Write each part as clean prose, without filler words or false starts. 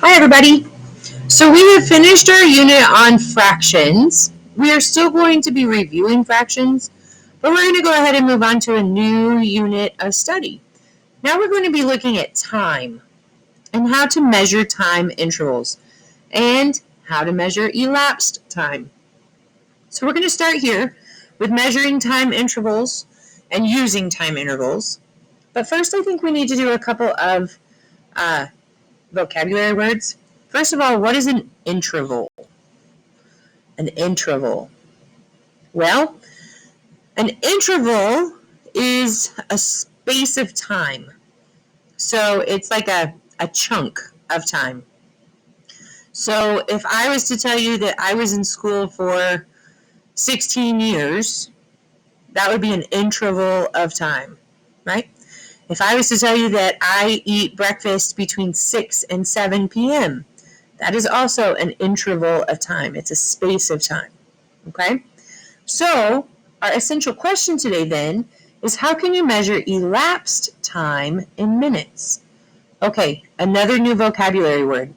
Hi everybody. So we have finished our unit on fractions. We are still going to be reviewing fractions, but we're going to go ahead and move on to a new unit of study. Now we're going to be looking at time and how to measure time intervals and how to measure elapsed time. So we're going to start here with measuring time intervals and using time intervals. But first I think we need to do a couple of vocabulary words. First of all, what is an interval? An interval. Well, an interval is a space of time. So it's like a chunk of time. So if I was to tell you that I was in school for 16 years, that would be an interval of time, right? If I was to tell you that I eat breakfast between 6 and 7 p.m., that is also an interval of time. It's a space of time, okay? So our essential question today then is, how can you measure elapsed time in minutes? Okay, another new vocabulary word.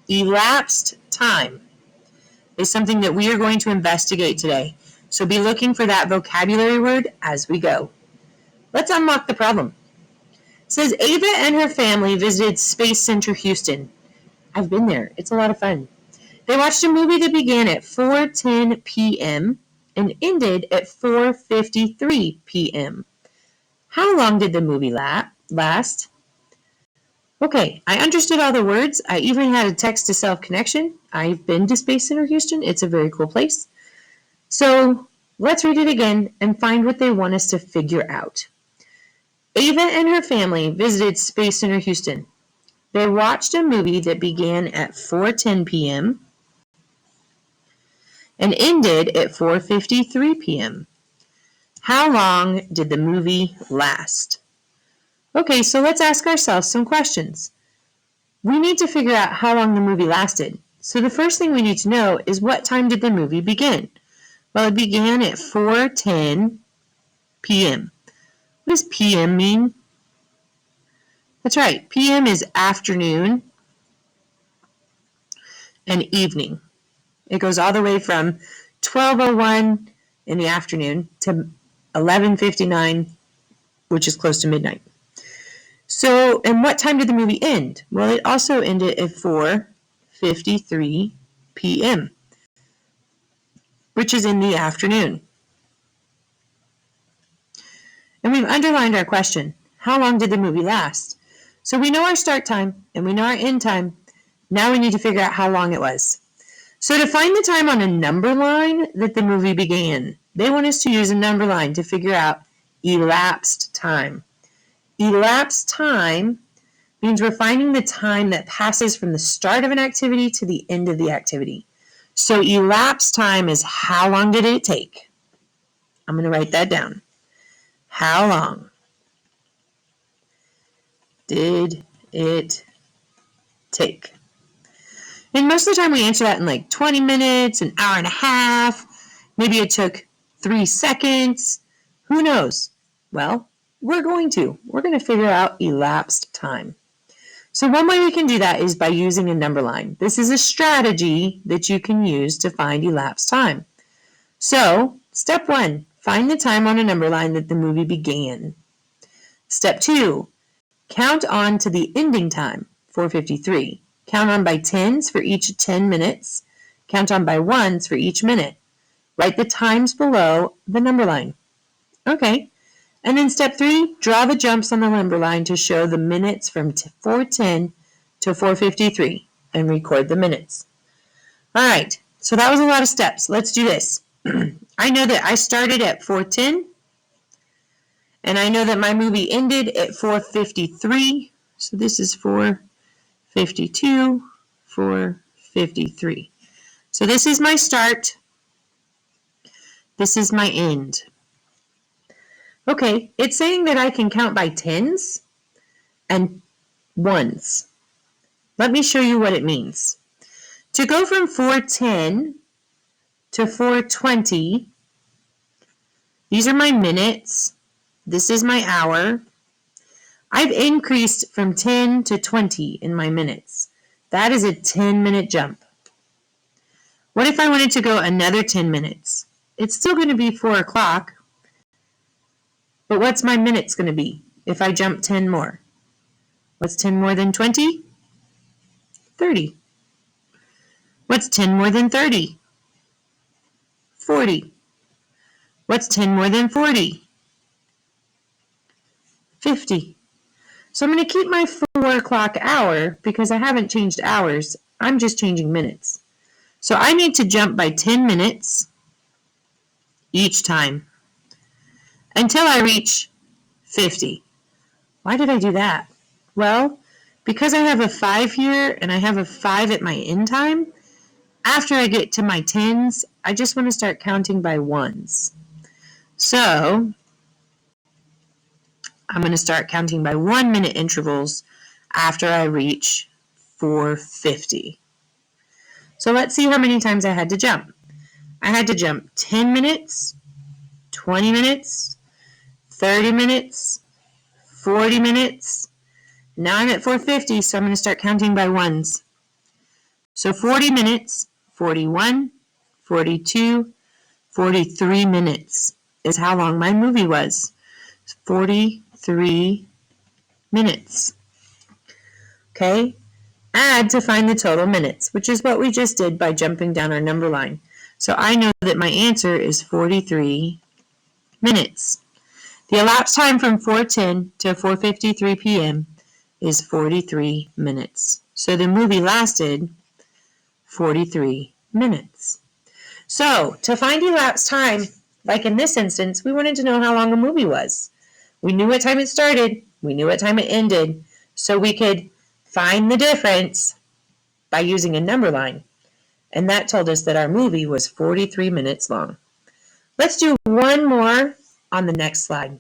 Elapsed time is something that we are going to investigate today. So be looking for that vocabulary word as we go. Let's unlock the problem. It says Ava and her family visited Space Center Houston. I've been there. It's a lot of fun. They watched a movie that began at 4:10 p.m. and ended at 4:53 p.m. How long did the movie last? Okay, I understood all the words. I even had a text-to-self connection. I've been to Space Center Houston. It's a very cool place. So let's read it again and find what they want us to figure out. Ava and her family visited Space Center Houston. They watched a movie that began at 4:10 p.m. and ended at 4:53 p.m. How long did the movie last? Okay, so let's ask ourselves some questions. We need to figure out how long the movie lasted. So the first thing we need to know is, what time did the movie begin? Well, it began at 4:10 p.m. What does p.m. mean? That's right, p.m. is afternoon and evening. It goes all the way from 12:01 in the afternoon to 11:59, which is close to midnight. So, and what time did the movie end? Well, it also ended at 4:53 p.m., which is in the afternoon. And we've underlined our question. How long did the movie last? So we know our start time and we know our end time. Now we need to figure out how long it was. So to find the time on a number line that the movie began, they want us to use a number line to figure out elapsed time. Elapsed time means we're finding the time that passes from the start of an activity to the end of the activity. So elapsed time is, how long did it take? I'm going to write that down. How long did it take? And most of the time we answer that in like 20 minutes, an hour and a half. Maybe it took 3 seconds. Who knows? Well, we're going to figure out elapsed time. So one way we can do that is by using a number line. This is a strategy that you can use to find elapsed time. So, step 1, find the time on a number line that the movie began. Step 2, count on to the ending time, 4:53. Count on by tens for each 10 minutes. Count on by ones for each minute. Write the times below the number line. Okay. And then step 3, draw the jumps on the number line to show the minutes from 4:10 to 4:53 and record the minutes. All right, so that was a lot of steps. Let's do this. I know that I started at 4:10, and I know that my movie ended at 4:53. So this is 4:52, 4:53. So this is my start. This is my end. Okay, it's saying that I can count by tens and ones. Let me show you what it means. To go from 4:10 to 4:20, these are my minutes. This is my hour. I've increased from 10 to 20 in my minutes. That is a 10-minute jump. What if I wanted to go another 10 minutes? It's still going to be 4 o'clock, but what's my minutes going to be if I jump 10 more? What's 10 more than 20? 30. What's 10 more than 30? 40. What's 10 more than 40? 50. So I'm going to keep my 4 o'clock hour because I haven't changed hours. I'm just changing minutes. So I need to jump by 10 minutes each time until I reach 50. Why did I do that? Well, because I have a 5 here and I have a 5 at my end time, after I get to my 10s, I just want to start counting by 1s. So I'm going to start counting by 1-minute intervals after I reach 450. So let's see how many times I had to jump. I had to jump 10 minutes, 20 minutes, 30 minutes, 40 minutes. Now I'm at 450, so I'm going to start counting by 1s. So 40 minutes, 41, 42, 43 minutes is how long my movie was. 43 minutes. Okay? Add to find the total minutes, which is what we just did by jumping down our number line. So I know that my answer is 43 minutes. The elapsed time from 4:10 to 4:53 p.m. is 43 minutes. So the movie lasted 43 minutes. So to find elapsed time, like in this instance, we wanted to know how long a movie was. We knew what time it started. We knew what time it ended. So we could find the difference by using a number line. And that told us that our movie was 43 minutes long. Let's do one more on the next slide.